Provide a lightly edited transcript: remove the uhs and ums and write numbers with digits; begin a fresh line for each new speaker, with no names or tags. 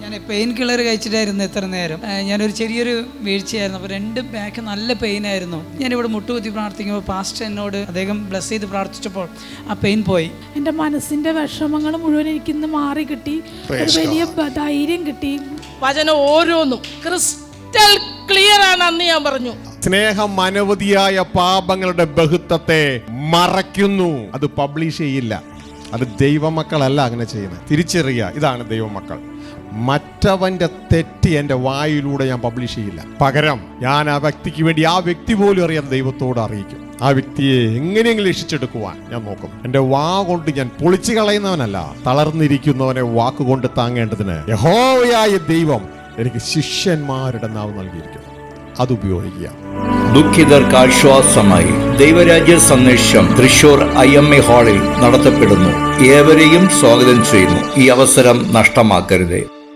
ഞാൻ pain killer കഴിച്ചിട്ടായിരുന്നു ഇത്ര നേരം. ഞാനൊരു ചെറിയൊരു വീഴ്ചയായിരുന്നു. അപ്പോൾ 2 ബാക്ക് നല്ല പെയിനായിരുന്നു. ഞാനിവിടെ മുട്ടുകുത്തി പ്രാർത്ഥിക്കുമ്പോൾ പാസ്റ്റർ എന്നോട് അദ്ദേഹം ബ്ലസ് ചെയ്ത് പ്രാർത്ഥിച്ചപ്പോൾ ആ പെയിൻ പോയി.
എൻ്റെ മനസ്സിൻ്റെ വിഷമങ്ങൾ മുഴുവൻ എനിക്കിന്ന് മാറി കിട്ടി. ഒരു വലിയ ധൈര്യം കിട്ടി.
വചനം ഓരോന്നും ക്രിസ്റ്റൽ ക്ലിയർ ആണെന്ന് ഞാൻ പറഞ്ഞു.
സ്നേഹം അനവധിയായ പാപങ്ങളുടെ ബഹുത്വത്തെ മറയ്ക്കുന്നു. അത് പബ്ലിഷ് ചെയ്യില്ല. അത് ദൈവമക്കളല്ല അങ്ങനെ ചെയ്യുന്നത്. തിരിച്ചറിയുക, ഇതാണ് ദൈവമക്കൾ. മറ്റവന്റെ തെറ്റ് എൻ്റെ വായിലൂടെ ഞാൻ പബ്ലിഷ് ചെയ്യില്ല. പകരം ഞാൻ ആ വ്യക്തിക്ക് വേണ്ടി, ആ വ്യക്തി പോലും അറിയാൻ ദൈവത്തോട് അറിയിക്കും. ആ വ്യക്തിയെ എങ്ങനെയെങ്കിലും രക്ഷിച്ചെടുക്കുവാൻ ഞാൻ നോക്കും. എൻ്റെ വാ കൊണ്ട് ഞാൻ പൊളിച്ചു കളയുന്നവനല്ല, തളർന്നിരിക്കുന്നവനെ വാക്കുകൊണ്ട് താങ്ങേണ്ടതിന് യഹോവയായ ദൈവം എനിക്ക് ശിഷ്യന്മാരുടെ നാവ് നൽകിയിരിക്കുന്നു. അതുപയോഗിക്കുക.
ദുഃഖിതർക്ക് ആശ്വാസമായി ദൈവരാജ്യ സന്ദേശം തൃശൂർ IMA ഹാളിൽ നടത്തപ്പെടുന്നു. ഏവരെയും സ്വാഗതം ചെയ്യുന്നു. ഈ അവസരം നഷ്ടമാക്കരുത്.